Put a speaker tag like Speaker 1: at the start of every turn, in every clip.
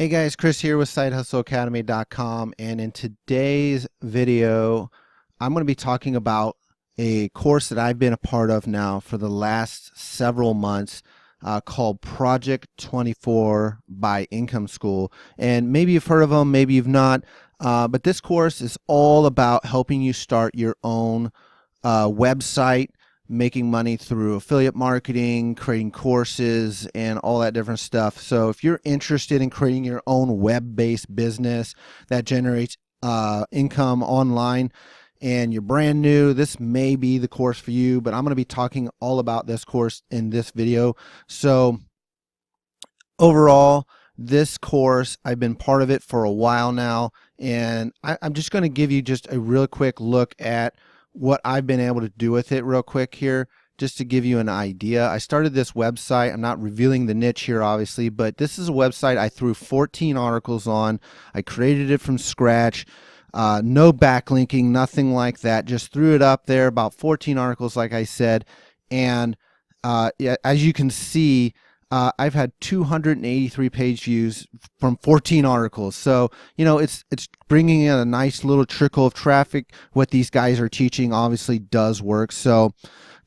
Speaker 1: Hey guys, Chris here with SideHustleAcademy.com, and in today's video, I'm going to be talking about a course that I've been a part of now for the last several months called Project 24 by Income School. And maybe you've heard of them, maybe you've not, but this course is all about helping you start your own website, making money through affiliate marketing, creating courses, and all that different stuff. So if you're interested in creating your own web-based business that generates income online and you're brand new, this may be the course for you, but I'm going to be talking all about this course in this video. So overall, this course, I've been part of it for a while now, and I'm just going to give you just a real quick look at what I've been able to do with it real quick here, just to give you an idea. I started this website. I'm not revealing the niche here, obviously, but this is a website I threw 14 articles on. I created it from scratch. No backlinking, nothing like that. Just threw it up there, about 14 articles, like I said. And yeah, as you can see, I've had 283 page views from 14 articles. So, you know, it's bringing in a nice little trickle of traffic. What these guys are teaching obviously does work. So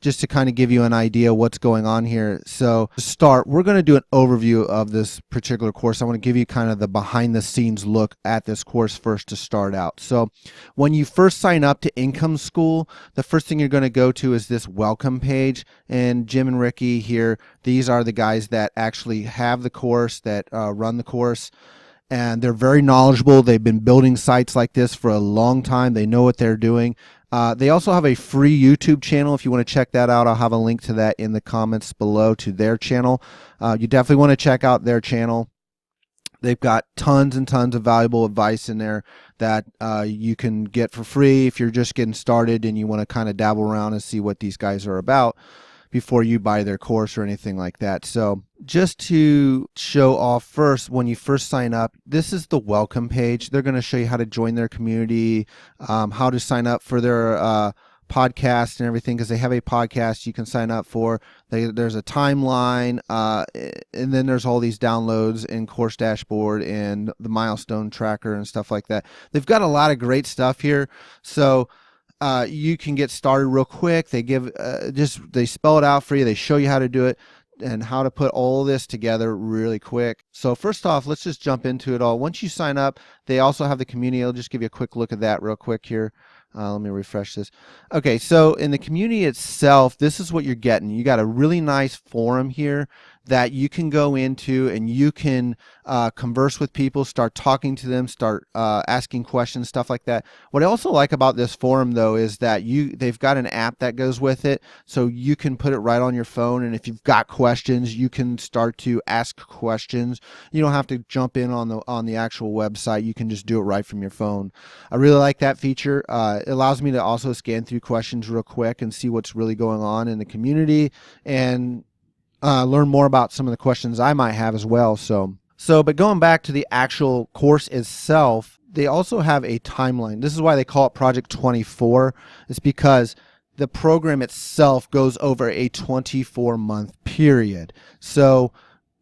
Speaker 1: just to kind of give you an idea what's going on here. So to start, we're going to do an overview of this particular course. I want to give you kind of the behind the scenes look at this course first to start out. So when you first sign up to Income School, the first thing you're going to go to is this welcome page. And Jim and Ricky here, these are the guys that actually have the course, that run the course. And they're very knowledgeable. They've been building sites like this for a long time. They know what they're doing. They also have a free YouTube channel. If you want to check that out, I'll have a link to that in the comments below to their channel. You definitely want to check out their channel. They've got tons and tons of valuable advice in there that you can get for free if you're just getting started and you want to kind of dabble around and see what these guys are about before you buy their course or anything like that. So just to show off first, when you first sign up, this is the welcome page. They're going to show you how to join their community, how to sign up for their podcast and everything, because they have a podcast you can sign up for. There's a timeline, and then there's all these downloads in course dashboard and the milestone tracker and stuff like that. They've got a lot of great stuff here. So you can get started real quick. They give they spell it out for you. They show you how to do it and how to put all this together really quick. So first off, let's just jump into it all. Once you sign up, they also have the community. I'll just give you a quick look at that real quick here. Let me refresh this. Okay, so in the community itself, this is what you're getting. You got a really nice forum here that you can go into and you can converse with people, start talking to them, start asking questions, stuff like that. What I also like about this forum, though, is that they've got an app that goes with it, so you can put it right on your phone, and if you've got questions, you can start to ask questions. You don't have to jump in on the actual website. You can just do it right from your phone. I really like that feature. It allows me to also scan through questions real quick and see what's really going on in the community and learn more about some of the questions I might have as well. But going back to the actual course itself, they also have a timeline. This is why they call it Project 24. It's because the program itself goes over a 24-month period. So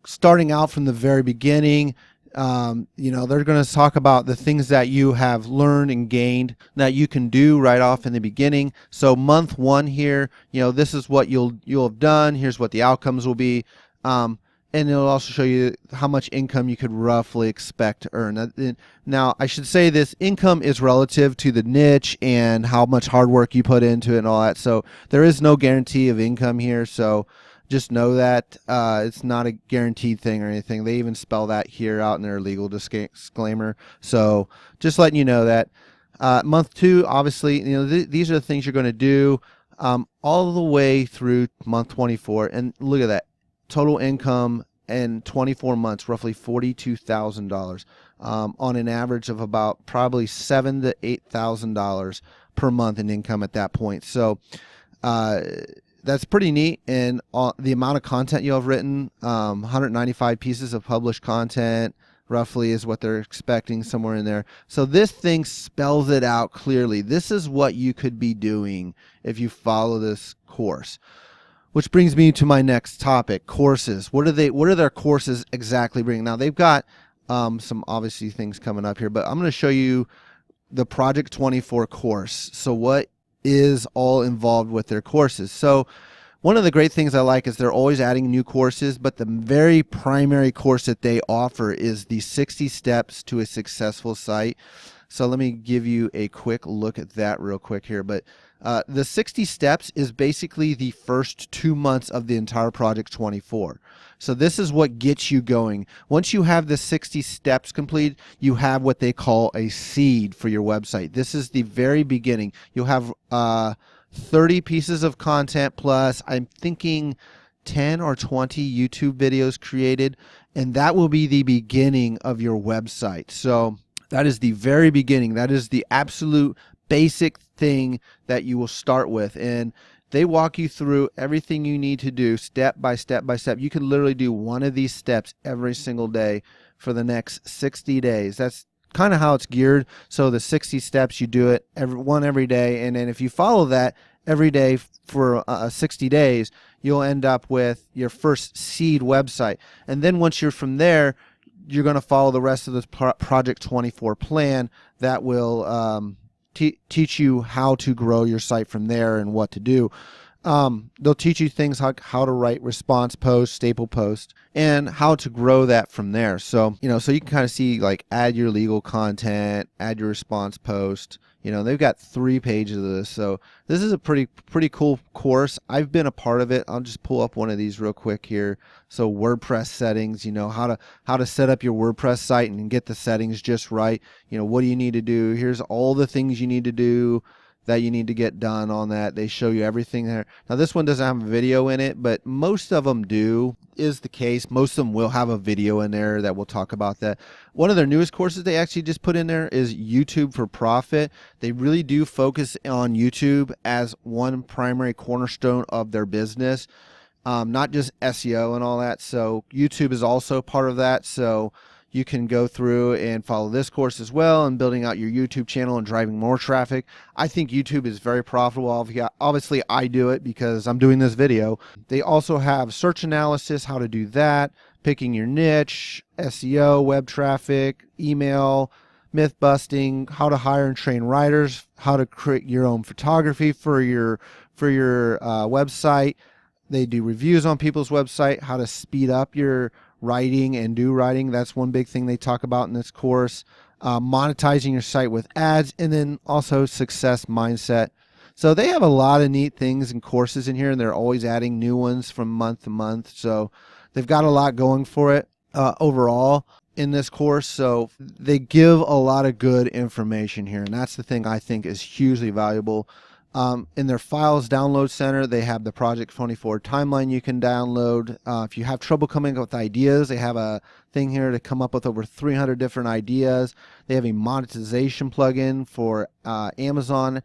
Speaker 1: starting out from the very beginning, you know, they're going to talk about the things that you have learned and gained that you can do right off in the beginning. So month one here, you know, this is what you'll have done. Here's what the outcomes will be. And it'll also show you how much income you could roughly expect to earn. Now, I should say this income is relative to the niche and how much hard work you put into it and all that. So there is no guarantee of income here. So just know that it's not a guaranteed thing or anything. They even spell that here out in their legal disclaimer. So just letting you know that month two, obviously, you know, these are the things you're going to do all the way through month 24. And look at that. Total income in 24 months, roughly $42,000 on an average of about probably $7,000 to $8,000 per month in income at that point. So that's pretty neat. And the amount of content you'll have written, 195 pieces of published content roughly is what they're expecting, somewhere in there. So this thing spells it out clearly. This is what you could be doing if you follow this course. Which brings me to my next topic, courses. What are their courses exactly bringing? Now they've got some obviously things coming up here, but I'm going to show you the Project 24 course. So what is all involved with their courses? So one of the great things I like is they're always adding new courses, but the very primary course that they offer is the 60 steps to a successful site. So let me give you a quick look at that real quick here. But the 60 steps is basically the first 2 months of the entire Project 24. So this is what gets you going. Once you have the 60 steps complete, you have what they call a seed for your website. This is the very beginning. You'll have 30 pieces of content plus, I'm thinking, 10 or 20 YouTube videos created, and that will be the beginning of your website. So that is the very beginning. That is the absolute basic thing that you will start with. And they walk you through everything you need to do step by step by step. You can literally do one of these steps every single day for the next 60 days. That's kind of how it's geared. So the 60 steps, you do it every day. And then if you follow that every day for 60 days, you'll end up with your first seed website. And then once you're from there, you're going to follow the rest of this Project 24 plan that will teach you how to grow your site from there and what to do. They'll teach you things like how to write response posts, staple posts, and how to grow that from there. So, so you can kind of see, like, add your legal content, add your response post. They've got 3 pages of this. So this is a pretty cool course. I've been a part of it. I'll just pull up one of these real quick here. So WordPress settings, how to set up your WordPress site and get the settings just right. What do you need to do? Here's all the things you need to do that you need to get done on that. They show you everything there. Now this one doesn't have a video in it, but most of them do, is the case. Most of them will have a video in there that will talk about that. One of their newest courses they actually just put in there is YouTube for Profit. They really do focus on YouTube as one primary cornerstone of their business, not just SEO and all that. So YouTube is also part of that. So you can go through and follow this course as well and building out your YouTube channel and driving more traffic. I think YouTube is very profitable. Obviously, I do it because I'm doing this video. They also have search analysis, how to do that, picking your niche, SEO, web traffic, email, myth busting, how to hire and train writers, how to create your own photography for your website. They do reviews on people's website, how to speed up your writing and do writing. That's one big thing they talk about in this course. Monetizing your site with ads, and then also success mindset. So they have a lot of neat things and courses in here, and they're always adding new ones from month to month. So they've got a lot going for it overall in this course. So they give a lot of good information here, and that's the thing I think is hugely valuable. In their files download center, they have the Project 24 timeline you can download. If you have trouble coming up with ideas, they have a thing here to come up with over 300 different ideas. They have a monetization plugin for Amazon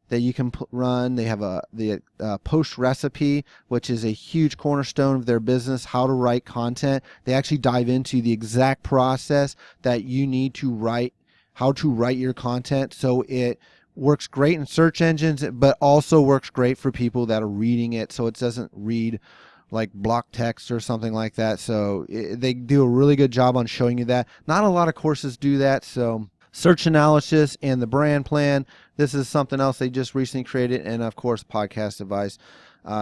Speaker 1: that you can run. They have the post recipe, which is a huge cornerstone of their business, how to write content. They actually dive into the exact process that you need to write, how to write your content, so it works great in search engines, but also works great for people that are reading it, so it doesn't read like block text or something like that. So they do a really good job on showing you that. Not a lot of courses do that. So search analysis and the brand plan, this is something else they just recently created. And of course, podcast advice,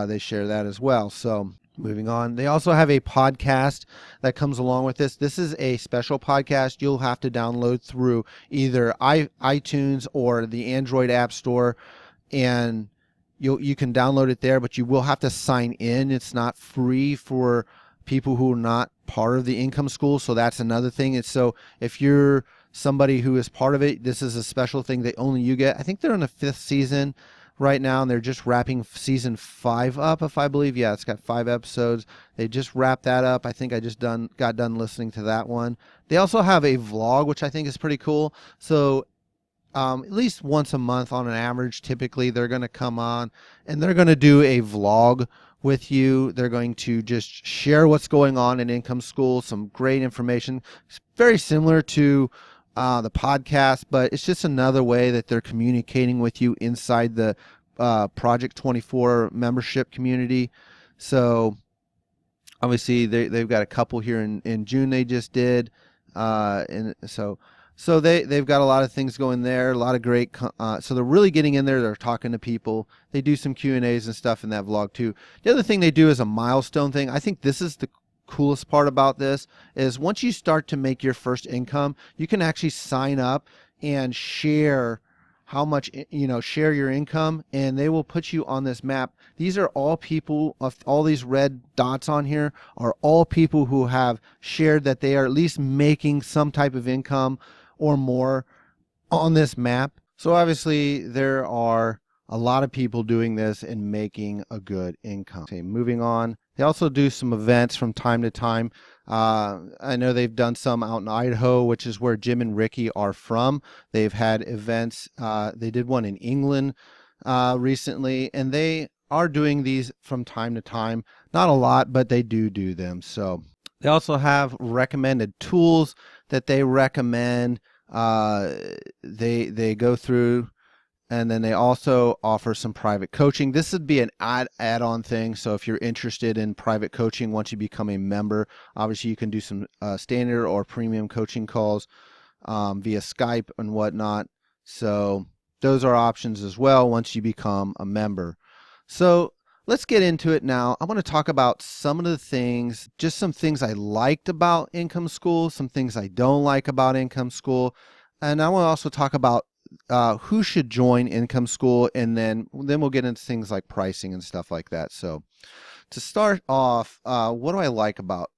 Speaker 1: they share that as well. So moving on, they also have a podcast that comes along with this. This is a special podcast you'll have to download through either iTunes or the Android App Store, and you can download it there, but you will have to sign in. It's not free for people who are not part of the Income School, so that's another thing. It's so if you're somebody who is part of it, this is a special thing that only you get. I think they're in the 5th season right now, and they're just wrapping season 5 up, if I believe. Yeah, it's got 5 episodes. They just wrapped that up. I think I just got done listening to that one. They also have a vlog, which I think is pretty cool. So at least once a month on an average, typically they're going to come on and they're going to do a vlog with you. They're going to just share what's going on in Income School, some great information. It's very similar to the podcast, but it's just another way that they're communicating with you inside the Project 24 membership community. So obviously they've got a couple here in June they just did. And so they've got a lot of things going there, a lot of great. So they're really getting in there. They're talking to people. They do some Q&As and stuff in that vlog too. The other thing they do is a milestone thing. I think this is the coolest part about this is once you start to make your first income, you can actually sign up and share how much, share your income, and they will put you on this map. These are all people, of all these red dots on here are all people who have shared that they are at least making some type of income or more on this map. So obviously there are a lot of people doing this and making a good income. Okay, moving on. They also do some events from time to time. I know they've done some out in Idaho, which is where Jim and Ricky are from. They've had events. They did one in England recently, and they are doing these from time to time. Not a lot, but they do them. So they also have recommended tools that they recommend. They go through. And then they also offer some private coaching. This would be an add-on thing. So if you're interested in private coaching, once you become a member, obviously you can do some standard or premium coaching calls via Skype and whatnot. So those are options as well once you become a member. So let's get into it now. I want to talk about some of the things, just some things I liked about Income School, some things I don't like about Income School. And I want to also talk about who should join Income School, and then we'll get into things like pricing and stuff like that. So to start off, what do I like about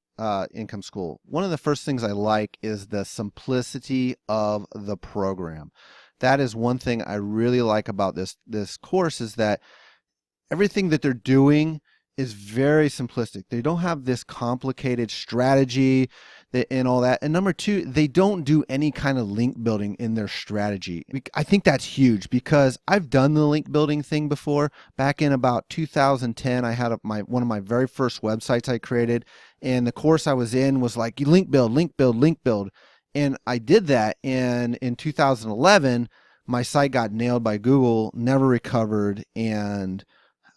Speaker 1: Income School? One of the first things I like is the simplicity of the program. That is one thing I really like about this course, is that everything that they're doing is very simplistic. They don't have this complicated strategy and all that. And number two, they don't do any kind of link building in their strategy. I think that's huge because I've done the link building thing before. Back in about 2010, I had one of my very first websites I created, and the course I was in was like, you link build, link build, link build. And I did that, and in 2011, my site got nailed by Google, never recovered, and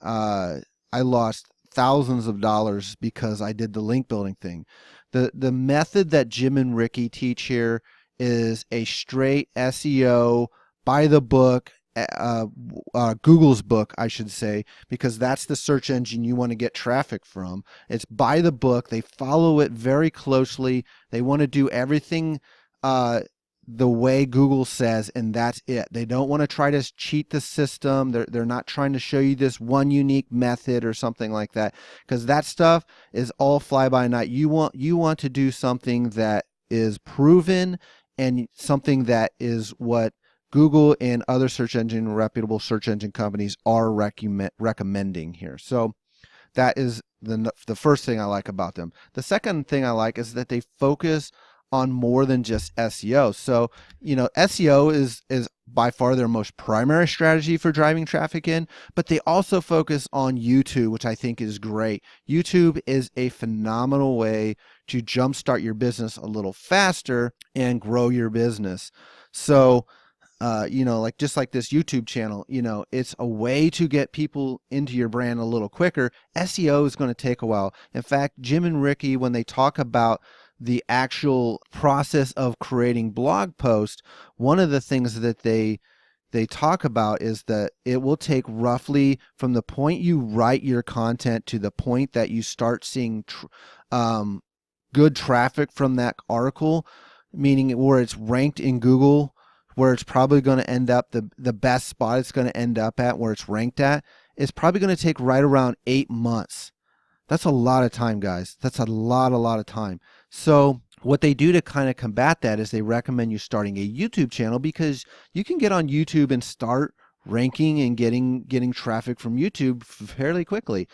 Speaker 1: I lost thousands of dollars because I did the link building thing. The method that Jim and Ricky teach here is a straight SEO, by the book, Google's book, I should say, because that's the search engine you want to get traffic from. It's by the book. They follow it very closely. They want to do everything the way Google says, and that's it. They don't want to try to cheat the system. They're not trying to show you this one unique method or something like that, because that stuff is all fly by night. You want to do something that is proven and something that is what Google and other reputable search engine companies are recommending here. So that is the first thing I like about them. The second thing I like is that they focus on more than just SEO. So, SEO is by far their most primary strategy for driving traffic in, but they also focus on YouTube, which I think is great. YouTube is a phenomenal way to jumpstart your business a little faster and grow your business. So, just like this YouTube channel, it's a way to get people into your brand a little quicker. SEO is going to take a while. In fact, Jim and Ricky, when they talk about the actual process of creating blog posts, one of the things that they talk about is that it will take roughly from the point you write your content to the point that you start seeing good traffic from that article, meaning where it's ranked in Google, where it's probably going to end up, the best spot it's going to end up at, where it's ranked at, is probably going to take right around 8 months. That's a lot of time, guys. That's a lot of time. So what they do to kind of combat that is they recommend you starting a YouTube channel, because you can get on YouTube and start ranking and getting traffic from YouTube fairly quickly.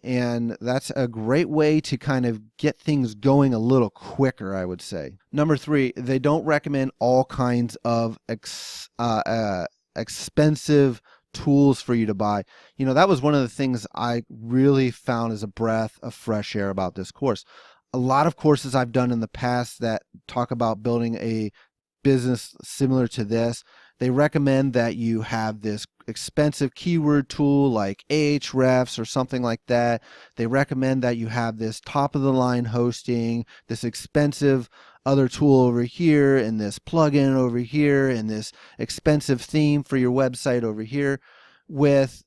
Speaker 1: And that's a great way to kind of get things going a little quicker, I would say. Number 3, they don't recommend all kinds of expensive tools for you to buy. That was one of the things I really found as a breath of fresh air about this course. A lot of courses I've done in the past that talk about building a business similar to this, they recommend that you have this expensive keyword tool like Ahrefs or something like that. They recommend that you have this top of the line hosting, this expensive other tool over here and this plugin over here and this expensive theme for your website over here. With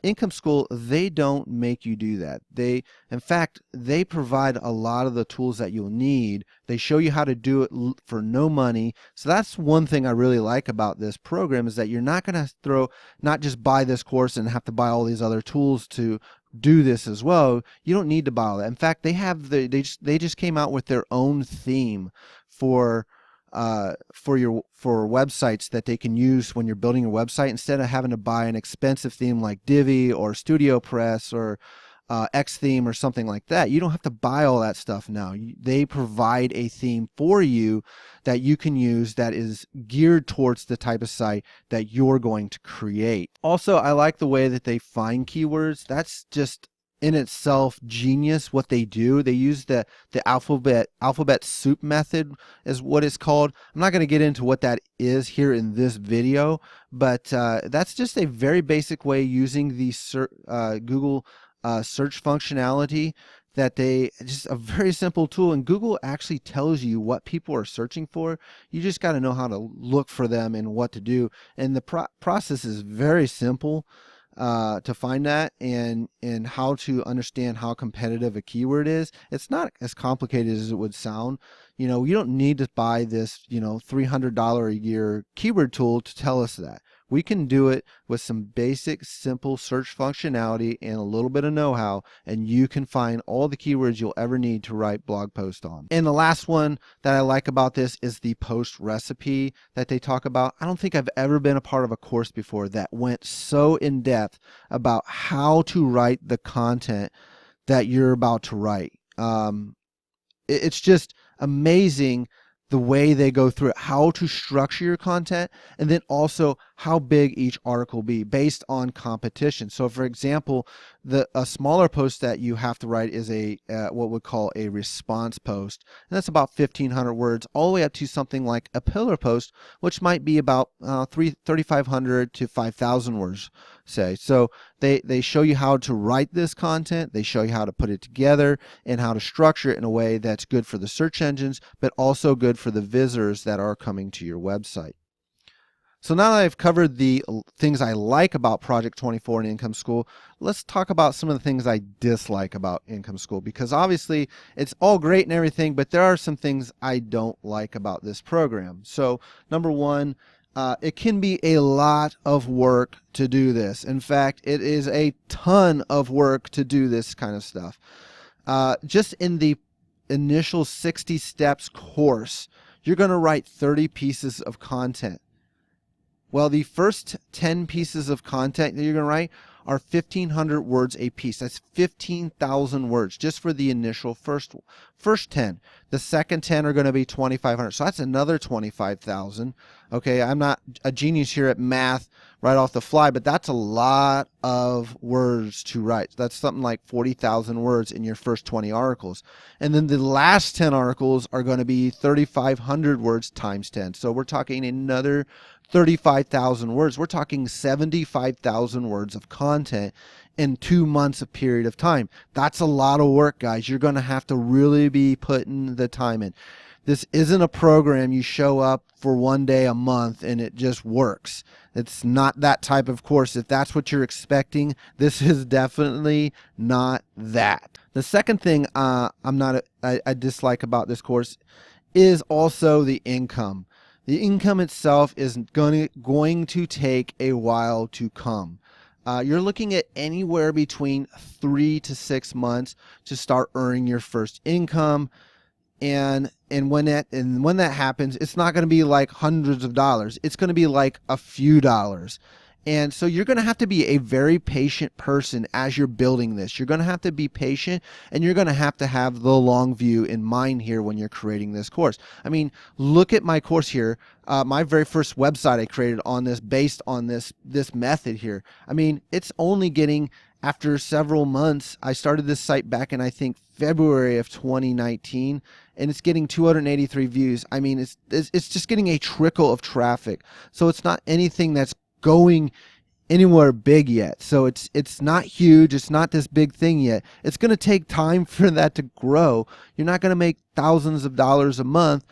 Speaker 1: Income School, they don't make you do that. In fact, they provide a lot of the tools that you'll need. They show you how to do it for no money. So that's one thing I really like about this program, is that you're not going to not just buy this course and have to buy all these other tools to do this as well. You don't need to buy all that. In fact, they just came out with their own theme for websites that they can use when you're building your website, instead of having to buy an expensive theme like Divi or StudioPress or Xtheme or something like that. You don't have to buy all that stuff now. They provide a theme for you that you can use that is geared towards the type of site that you're going to create. Also, I like the way that they find keywords. That's just in itself genius what they do. They use the alphabet soup method is what it's called. I'm not going to get into what that is here in this video, but that's just a very basic way, using the Google search functionality, that just a very simple tool, and Google actually tells you what people are searching for. You just got to know how to look for them and what to do, and the process is very simple to find that, and how to understand how competitive a keyword is. It's not as complicated as it would sound. You don't need to buy this $300 a year keyword tool to tell us that. We can do it with some basic, simple search functionality and a little bit of know-how, and you can find all the keywords you'll ever need to write blog posts on. And the last one that I like about this is the post recipe that they talk about. I don't think I've ever been a part of a course before that went so in depth about how to write the content that you're about to write. It's just amazing the way they go through it, how to structure your content, and then also how big each article be based on competition. So for example, a smaller post that you have to write is what we call a response post, and that's about 1,500 words, all the way up to something like a pillar post, which might be about 3,500 to 5,000 words, say. So they show you how to write this content, they show you how to put it together, and how to structure it in a way that's good for the search engines, but also good for the visitors that are coming to your website. So now that I've covered the things I like about Project 24 and Income School, let's talk about some of the things I dislike about Income School, because obviously it's all great and everything, but there are some things I don't like about this program. So number one, it can be a lot of work to do this. In fact, it is a ton of work to do this kind of stuff. Just in the initial 60 steps course, you're going to write 30 pieces of content. Well, the first 10 pieces of content that you're going to write are 1,500 words a piece. That's 15,000 words just for the initial first 10. The second 10 are going to be 2,500. So that's another 25,000. Okay, I'm not a genius here at math right off the fly, but that's a lot of words to write. That's something like 40,000 words in your first 20 articles. And then the last 10 articles are going to be 3,500 words times 10. So we're talking another 35,000 words. We're talking 75,000 words of content in 2 months of period of time. That's a lot of work, guys. You're going to have to really be putting the time in. This isn't a program you show up for one day a month and it just works. It's not that type of course. If that's what you're expecting, this is definitely not that. The second thing I dislike about this course is also the income. The income itself is going to take a while to come. You're looking at anywhere between 3 to 6 months to start earning your first income. And when that happens, it's not going to be like hundreds of dollars. It's going to be like a few dollars. And so you're going to have to be a very patient person as you're building this. You're going to have to be patient, and you're going to have the long view in mind here when you're creating this course. I mean, look at my course here. My very first website I created on this, based on this method here. I mean, it's only getting, after several months, I started this site back in, I think, February of 2019, and it's getting 283 views. I mean, it's just getting a trickle of traffic. So it's not anything that's going anywhere big yet. So it's not huge. It's not this big thing yet. It's going to take time for that to grow. You're not going to make thousands of dollars a month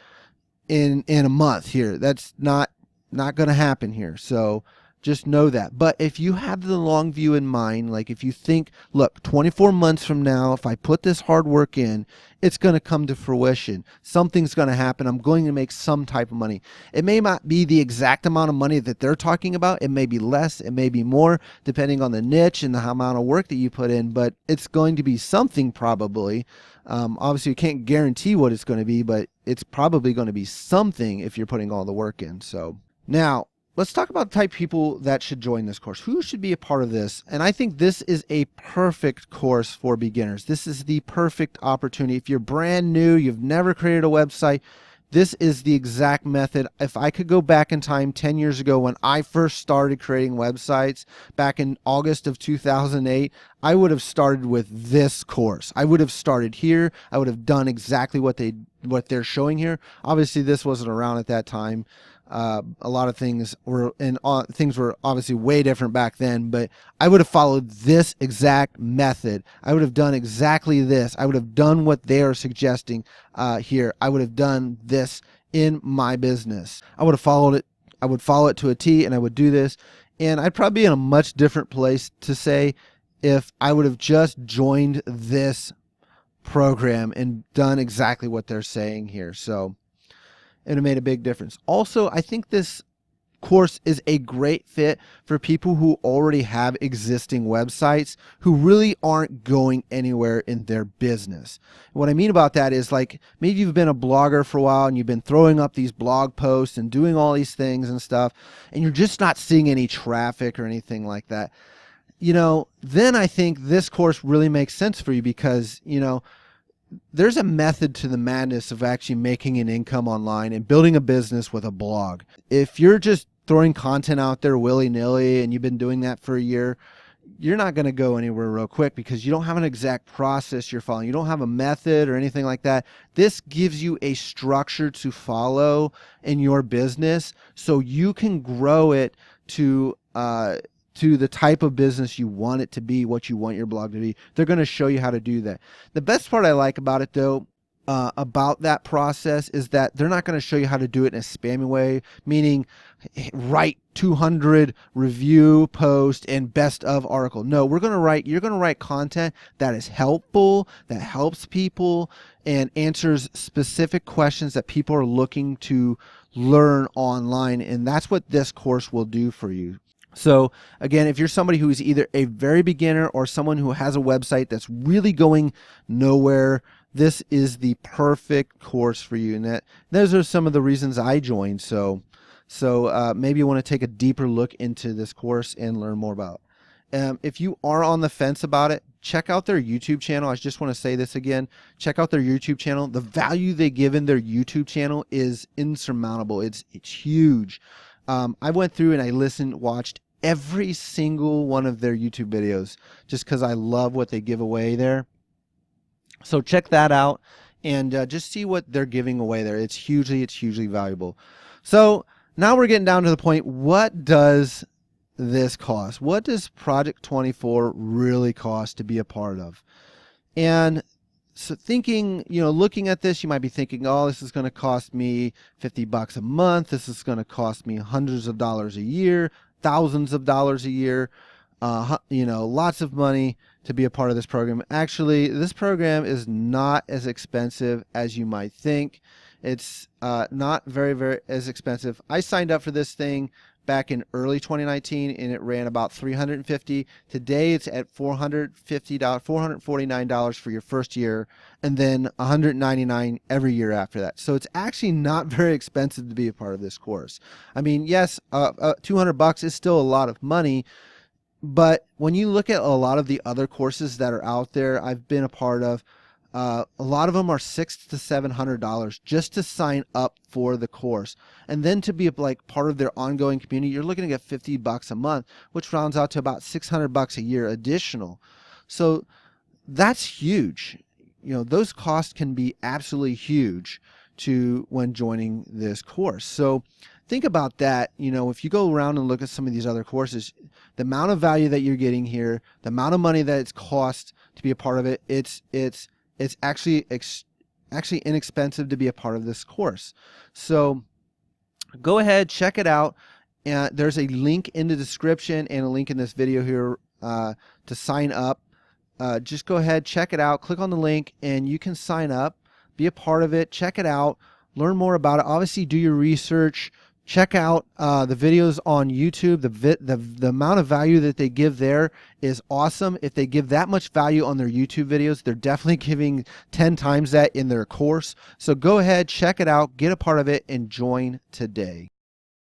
Speaker 1: in a month here. That's not going to happen here. So just know that. But if you have the long view in mind, like if you think, look, 24 months from now, if I put this hard work in, it's going to come to fruition. Something's going to happen. I'm going to make some type of money. It may not be the exact amount of money that they're talking about. It may be less. It may be more, depending on the niche and the amount of work that you put in. But it's going to be something probably. Obviously, you can't guarantee what it's going to be, but it's probably going to be something if you're putting all the work in. So now, let's talk about the type of people that should join this course. Who should be a part of this? And I think this is a perfect course for beginners. This is the perfect opportunity. If you're brand new, you've never created a website, this is the exact method. If I could go back in time 10 years ago when I first started creating websites back in August of 2008, I would have started with this course. I would have started here. I would have done exactly what they're showing here. Obviously, this wasn't around at that time. A lot of things were things were obviously way different back then, but I would have followed this exact method. I would have done exactly this. I would have done what they are suggesting here. I would have done this in my business. I would have followed it. I would follow it to a T, and I would do this. And I'd probably be in a much different place to say if I would have just joined this program and done exactly what they're saying here. So it made a big difference. Also, I think this course is a great fit for people who already have existing websites who really aren't going anywhere in their business. What I mean about that is, like, maybe you've been a blogger for a while and you've been throwing up these blog posts and doing all these things and stuff, and you're just not seeing any traffic or anything like that. Then I think this course really makes sense for you because, there's a method to the madness of actually making an income online and building a business with a blog. If you're just throwing content out there willy-nilly and you've been doing that for a year, you're not going to go anywhere real quick because you don't have an exact process you're following. You don't have a method or anything like that. This gives you a structure to follow in your business so you can grow it to the type of business you want it to be, what you want your blog to be. They're going to show you how to do that. The best part I like about it, though, about that process is that they're not going to show you how to do it in a spammy way, meaning write 200 review post and best of article. No, you're going to write content that is helpful, that helps people, and answers specific questions that people are looking to learn online. And that's what this course will do for you. So again, if you're somebody who is either a very beginner or someone who has a website that's really going nowhere, this is the perfect course for you. And those are some of the reasons I joined. So maybe you want to take a deeper look into this course and learn more about it. If you are on the fence about it, check out their YouTube channel. I just want to say this again. Check out their YouTube channel. The value they give in their YouTube channel is insurmountable. It's huge. I went through and I watched every single one of their YouTube videos just because I love what they give away there. So check that out and just see what they're giving away there. It's hugely valuable. So now we're getting down to the point, what does this cost? What does Project 24 really cost to be a part of? And so looking at this, you might be thinking, oh, this is going to cost me $50 a month. This is going to cost me hundreds of dollars a year, thousands of dollars a year, lots of money to be a part of this program. Actually, this program is not as expensive as you might think. It's not very as expensive. I signed up for this thing back in early 2019 and it ran about $350. Today it's at $449 for your first year, and then $199 every year after that. So it's actually not very expensive to be a part of this course. I mean, yes, $200 is still a lot of money, but when you look at a lot of the other courses that are out there I've been a part of, a lot of them are $600 to $700 just to sign up for the course, and then to be like part of their ongoing community, you're looking to get $50 a month, which rounds out to about $600 a year additional. So that's huge. Those costs can be absolutely huge when joining this course. So think about that. You know, if you go around and look at some of these other courses, the amount of value that you're getting here, the amount of money that it's cost to be a part of it, it's actually inexpensive to be a part of this course. So go ahead, check it out. There's a link in the description and a link in this video here to sign up. Just go ahead, check it out, click on the link, and you can sign up, be a part of it, check it out, learn more about it. Obviously, do your research. Check out the videos on YouTube. The amount of value that they give there is awesome. If they give that much value on their YouTube videos, they're definitely giving 10 times that in their course. So go ahead, check it out, get a part of it, and join today.